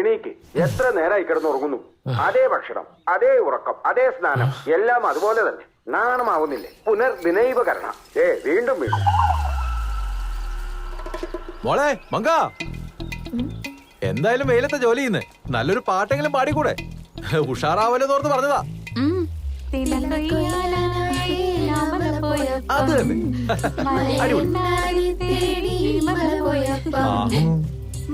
എണീക്ക്. എത്ര നേരമായി കിടന്നുറങ്ങുന്നു? അതേ ഭക്ഷണം, അതേ ഉറക്കം, അതേ സ്നാനം, എല്ലാം അതുപോലെ തന്നെ. നാണമാവുന്നില്ലേ? പുനർദിനൈവകരണ. വീണ്ടും വീണ്ടും. മോളെ മങ്ക, എന്തായാലും വെയിലത്തെ ജോലി ചെയ്യുന്നേ, നല്ലൊരു പാട്ടെങ്കിലും പാടിക്കൂടെ? ഉഷാറാവല്ലെന്ന് ഓർത്ത് പറഞ്ഞതാ. അത് തന്നെ.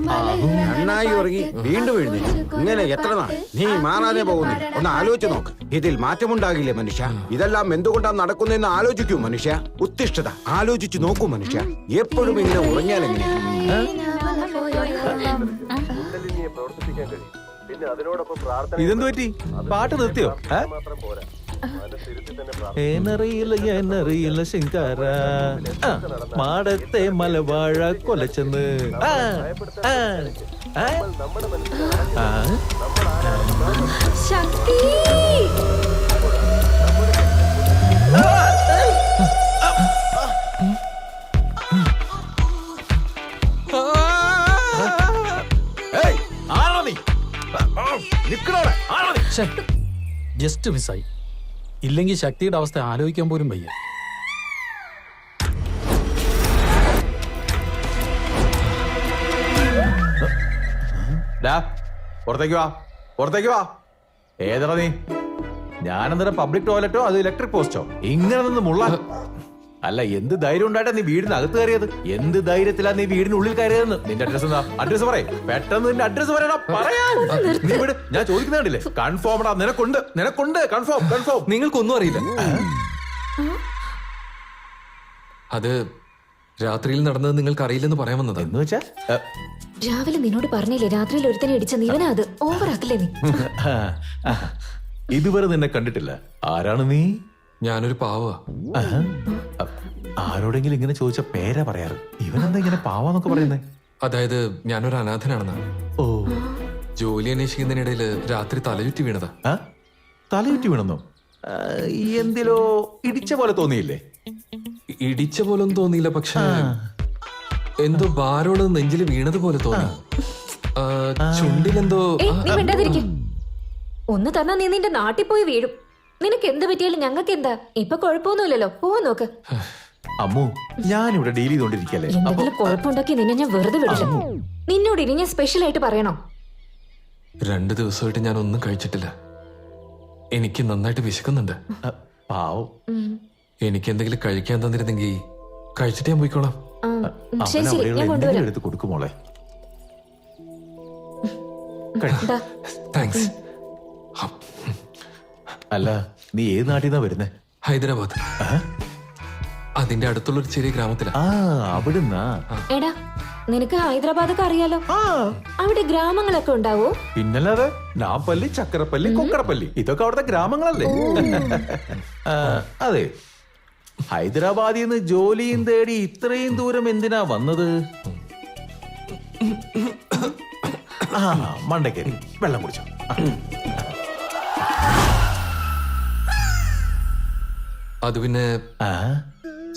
നന്നായി ഉറങ്ങി വീണ്ടും എഴുതി. ഇങ്ങനെ എത്ര നാൾ നീ മാറാതെ പോകുന്നില്ല? ഒന്ന് ആലോചിച്ച് നോക്ക്. ഇതിൽ മാറ്റമുണ്ടാകില്ലേ മനുഷ്യ? ഇതെല്ലാം എന്തുകൊണ്ടാണ് നടക്കുന്നതെന്ന് ആലോചിക്കൂ മനുഷ്യ. ഉത്തിഷ്ഠത ആലോചിച്ചു നോക്കൂ മനുഷ്യ. എപ്പോഴും ഇങ്ങനെ ഉറങ്ങിയാൽ എങ്ങനെയാ? ഇതെന്തു പറ്റി? പാട്ട് നിർത്തിയോ? എന്നറിയില്ല ശങ്കര, മാടത്തെ മലവാഴ കൊലച്ചെന്ന്. ശക്തി ജസ്റ്റ് മിസ്സായി. ഇല്ലെങ്കിൽ ശക്തിയുടെ അവസ്ഥ ആലോചിക്കാൻ പോലും വയ്യ. പുറത്തേക്ക് വാ, പുറത്തേക്ക് വാ. ഏതറ നീ? ഞാനെന്താ പബ്ലിക് ടോയ്ലറ്റോ അത് ഇലക്ട്രിക് പോസ്റ്റോ? ഇങ്ങനെ നിന്ന് മുള്ള. അല്ല, എന്ത് ധൈര്യം ഉണ്ടായിട്ടാ നീ വീടിന് അകത്ത് കയറിയത്? എന്ത് ധൈര്യത്തിലാ നീ വീടിനുള്ളിൽ കയറിയതെന്ന്? നിന്റെ അഡ്രസ് എന്താ? അഡ്രസ് പറയേ, പെട്ടെന്ന് നിന്റെ അഡ്രസ് പറയടാ. നീ വീട് ഞാൻ ചോദിക്കുന്ന കണ്ടില്ലേ? കൺഫേം ടാ. നിനക്കുണ്ട് കൺഫേം. നിങ്ങൾക്കൊന്നും അറിയില്ല. അത് രാത്രിയിൽ നടന്നത് നിങ്ങൾക്ക് അറിയില്ലെന്ന് പറയാൻ വന്നത്. എന്ന് വെച്ചാ രാവിലെ നിന്നോട് പറഞ്ഞില്ലേ രാത്രിയിൽ ഒരുത്തനെ ഇടിച്ച നീവനാ? അത് ഓവറാക്കില്ലേ നീ? ഇതുവരെ നിന്നെ കണ്ടിട്ടില്ല. ആരാണ് നീ? ഞാനൊരു പാവ. ആരോടെങ്കിലും ഇങ്ങനെ ചോദിച്ച പേരാ പറയാറ്. ഇവനെന്താ ഇങ്ങനെ പാവാന്നൊക്കെ പറയുന്നേ? അതായത് ഞാനൊരു അനാഥനാണെന്ന്. ഓ, ജോലി അന്വേഷിക്കുന്നതിനിടയിൽ രാത്രി തലചുറ്റി വീണതാ. തലയുറ്റി വീണെന്നോ? എന്തിലോ ഇടിച്ച പോലെ തോന്നിയില്ലേ? ഇടിച്ച പോലൊന്നും തോന്നിയില്ല, പക്ഷെ എന്തോ ഭാരോട് നെഞ്ചില് വീണത് പോലെ തോന്നി. ചുണ്ടിലെന്തോ. നീ മിണ്ടാതിരിക്കും. ഒന്ന് തന്നാ നീ നിന്റെ നാട്ടിൽ പോയി വീഴും. നിനക്ക് എന്ത് പറ്റിയാലും ഞങ്ങൾക്ക് എന്താ? ഇപ്പൊ കുഴപ്പമൊന്നുമില്ലല്ലോ. പോവാൻ നോക്ക്. അമ്മു, ഞാനിവിടെ ഡീൽ ചെയ്തോണ്ടിരിക്കല്ലേ. എന്തെങ്കിലും കുഴപ്പമുണ്ടാക്കി നിന്നെ ഞാൻ വെറുതെ വിടില്ല. നിന്നോട് ഇനി ഞാൻ സ്പെഷ്യൽ ആയിട്ട് പറയണോ? 2 ദിവസമായിട്ട് ഞാൻ ഒന്നും കഴിച്ചിട്ടില്ല. എനിക്ക് നന്നായിട്ട് വിശക്കുന്നുണ്ട്. പാവം. എനിക്ക് എന്തെങ്കിലും കഴിക്കാൻ തന്നിരുന്നെങ്കിൽ കഴിച്ചിട്ട് ഞാൻ പോയിക്കോളാം. ശരി ശരി, ഞാൻ കൊണ്ടുവരാം. എടുത്ത് കൊടുക്കുമോളെ. താങ്ക്സ്. അല്ല, നീ ഏത് നാട്ടിൽ നിന്നാ വരുന്നേ? ഹൈദരാബാദ്. അതിന്റെ അടുത്തുള്ള ഒരു ചെറിയ ഗ്രാമത്തിലാ. അവിടുന്നാ? എടാ, നിനക്ക് ഹൈദരാബാദൊക്കെ അറിയാലോ. അവിടെ ഗ്രാമങ്ങളൊക്കെ ഉണ്ടാവോ? പിന്നല്ലാതെ. നാപ്പല്ലി, ചക്കരപ്പല്ലി, കൊക്കടപ്പല്ലി, ഇതൊക്കെ അവിടുത്തെ ഗ്രാമങ്ങളല്ലേ? അതെ. ഹൈദരാബാദിൽ നിന്ന് ജോലിയും തേടി ഇത്രയും ദൂരം എന്തിനാ വന്നത്? മണ്ടക്കേരി വെള്ളം കുടിച്ചോ. അത് പിന്നെ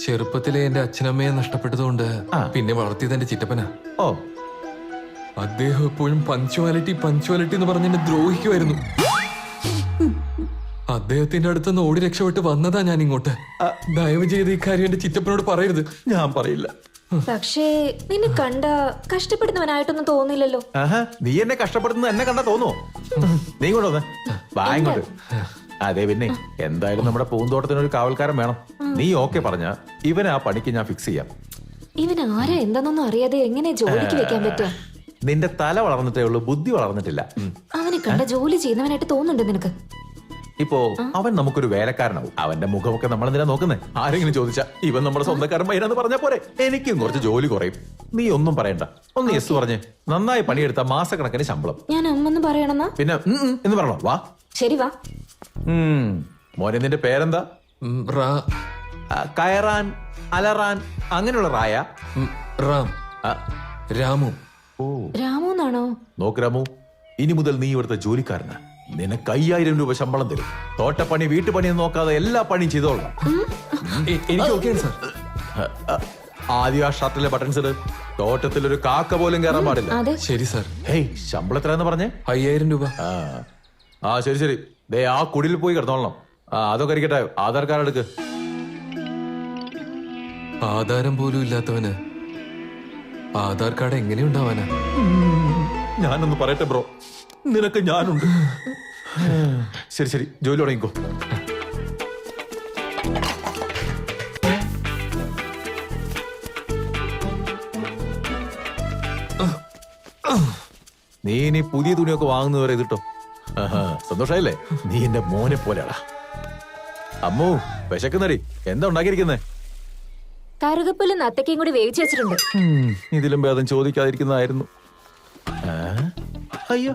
ചെറുപ്പത്തിലെ എന്റെ അച്ഛനമ്മയെ നഷ്ടപ്പെട്ടതുകൊണ്ട് പിന്നെ വളർത്തിയത് എന്റെ ചിറ്റപ്പനാ. ഓ, അദ്ദേഹം എപ്പോഴും പഞ്ച്വാലിറ്റി എന്ന് പറഞ്ഞ് എന്നെ ദ്രോഹിക്കുമായിരുന്നു. അദ്ദേഹത്തിന്റെ അടുത്തുനിന്ന് ഓടി രക്ഷപ്പെട്ട് വന്നതാ ഞാൻ ഇങ്ങോട്ട്. ദയവ് ചെയ്ത് ഈ കാര്യം എന്റെ ചിറ്റപ്പനോട് പറയരുത്. ഞാൻ പറയില്ല. പക്ഷേ നിന്നെ കണ്ട കഷ്ടപ്പെടുന്നവനായിട്ടൊന്നും തോന്നില്ലല്ലോ. നീ എന്നെ കഷ്ടപ്പെടുന്നത് എന്നെ കണ്ടാ തോന്നുവോ? നീ കൊണ്ടുവന്നേ, വാങ്ങോട്ട്. അതെ, പിന്നെ എന്തായാലും നമ്മുടെ പൂന്തോട്ടത്തിനൊരു കാവൽക്കാരൻ വേണം. നീ ഓക്കെ പറഞ്ഞ ഇവനെ ആ പണിക്ക് ഞാൻ ഫിക്സ് ചെയ്യാം. ഇവൻ ആരാ എന്താണെന്നൊന്നും അറിയാതെ എങ്ങനെ ജോലിക്ക് വെക്കാൻ പറ്റുക? നിന്റെ തല വളർന്നിട്ടേ ഉള്ളൂ, ബുദ്ധി വളർന്നിട്ടില്ല. അവനെ കണ്ട ജോലി ചെയ്യുന്നവനായിട്ട് തോന്നുന്നുണ്ട് നിനക്ക്? ഇപ്പോ അവൻ നമുക്കൊരു വേലക്കാരനാവും. അവന്റെ മുഖമൊക്കെ നമ്മൾ എന്തിനാ നോക്കുന്നേ? ആരെങ്കിലും ചോദിച്ചാ ഇവൻ നമ്മുടെ സ്വന്തക്കാരൻ പയ്യനാന്ന് പറഞ്ഞാ പോരെ? എനിക്കും കുറച്ച് ജോലി കുറയും. നീ ഒന്നും പറയണ്ട, ഒന്ന് യെസ് പറഞ്ഞേ. നന്നായി പണിയെടുത്ത മാസക്കണക്കിന് ശമ്പളം. ഞാൻ അമ്മന്ന് പറയണമെന്നാ? പിന്നെ എന്ന് പറഞ്ഞോ. വാ. ശരി, വാ. മോനെ, നിന്റെ പേരെന്താ? കയറാൻ, അലറാൻ, അങ്ങനെയുള്ള റായ? റാം. രാമു. ഓ, രാമു എന്നാണോ? നോക്ക് രാമു, ഇനി മുതൽ നീ ഇവിടുത്തെ ജോലിക്കാരനാ. നിനക്ക് 5000 രൂപ ശമ്പളം തരും. തോട്ടപ്പണി, വീട്ടുപണി നോക്കാതെ എല്ലാ പണിയും ചെയ്തോളാം. എനിക്ക് ഓക്കെയാണ് സാർ. ആദ്യം ആ ഷർട്ടിലെ ബട്ടൺസ് ഇട്. തോട്ടത്തിൽ ഒരു കാക്ക പോലും കയറാൻ പാടില്ല. അതെ. ശരി സാർ. ഹേയ്, ശമ്പളം എത്രയാന്ന് പറഞ്ഞേ? 5000 രൂപ. ആ ശരി ശരി. ദേ ആ കുടിയിൽ പോയി കിടന്നോളണം. അതൊക്കെ ഇരിക്കട്ടെ, ആധാർ കാർഡ് എടുക്ക്. ആധാരം പോലും ഇല്ലാത്തവന് ആധാർ കാർഡ് എങ്ങനെ ഉണ്ടാവാനാ? ഞാനൊന്ന് പറയട്ടെ ബ്രോ, നിനക്ക് ഞാനുണ്ട്. ശരി ശരി, ജോലി തുടങ്ങിക്കോ. നീ ഇനി പുതിയ തുണിയൊക്കെ വാങ്ങുന്നവരെ ഇതിട്ടോ. സന്തോഷായില്ലേ? നീ എന്റെ മോനെ പോലെയാടാ. അമ്മു, വിശക്കുന്നടി. എന്താ ഉണ്ടാക്കിയിരിക്കുന്നേ? കറുകപ്പുല്ലും നത്തക്കയും കൂടി വേവിച്ചു വെച്ചിട്ടുണ്ട്. ഇതിലും ഭേദം ചോദിക്കാതിരിക്കുന്നതായിരുന്നു. അയ്യോ,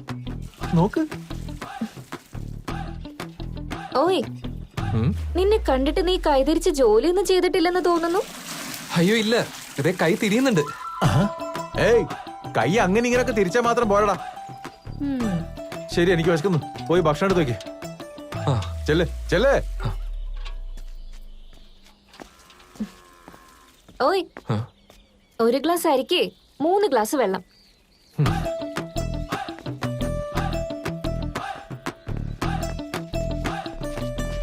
നോക്ക്. ഓയ്, നിന്നെ കണ്ടിട്ട് നീ കൈതിരിച്ച് ജോലിയൊന്നും ചെയ്തിട്ടില്ലെന്ന് തോന്നുന്നു. അയ്യോ ഇല്ല, ഇതേ കൈ തിരിയുന്നുണ്ട്. ഏയ്, കൈ അങ്ങനെ ഇങ്ങനെയൊക്കെ തിരിച്ചാൽ മാത്രം പോരടാ. ശരി, എനിക്ക് വിശക്കുന്നു. പോയി ഭക്ഷണം എടുത്ത് വെക്ക്. ചെല്ലേ ചെല്ലേ. ഓയ്, 1 ഗ്ലാസ് അരിക്ക് 3 ഗ്ലാസ് വെള്ളം.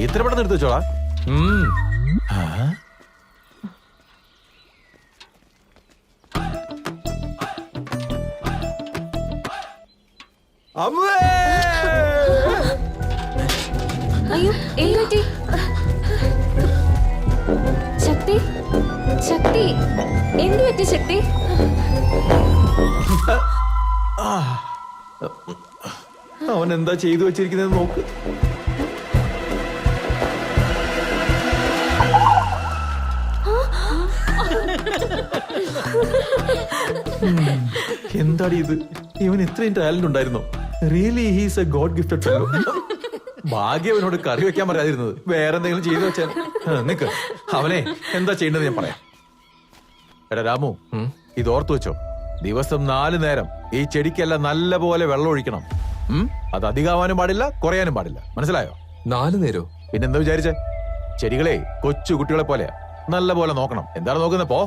ഇത്ര പെട്ടെന്ന് എടുത്ത് വെച്ചോളാ. അയ്യോ, എന്ത് പറ്റി? ശക്തി, ശക്തി, എന്ത് പറ്റി ശക്തി? അവൻ എന്താ ചെയ്തു വെച്ചിരിക്കുന്നത് നോക്ക്. എന്താടി ഇത്? ഇവൻ ഇത്രയും ടാലന്റ് ഉണ്ടായിരുന്നോ? Really he's A God gifted fellow. ഭാഗ്യം അവനോട് കറി വെക്കാൻ പറയാതിരുന്നത്. വേറെ എന്തെങ്കിലും ചെയ്തു വെച്ചാൽ. നിക്ക്, അവനെ എന്താ ചെയ്യേണ്ടത് ഞാൻ പറയാം. എടാ രാമു, ഇത് ഓർത്തു വെച്ചോ. ദിവസം 4 നേരം ഈ ചെടിക്കെല്ലാം നല്ല പോലെ വെള്ളം ഒഴിക്കണം. അത് അധികമാവാനും പാടില്ല, കുറയാനും പാടില്ല. മനസ്സിലായോ? 4 നേരോ? പിന്നെന്താ വിചാരിച്ചേ? ചെടികളെ കൊച്ചു കുട്ടികളെ പോലെയാ. നല്ല പോലെ നോക്കണം. എന്താണ് നോക്കുന്നത്? പോ.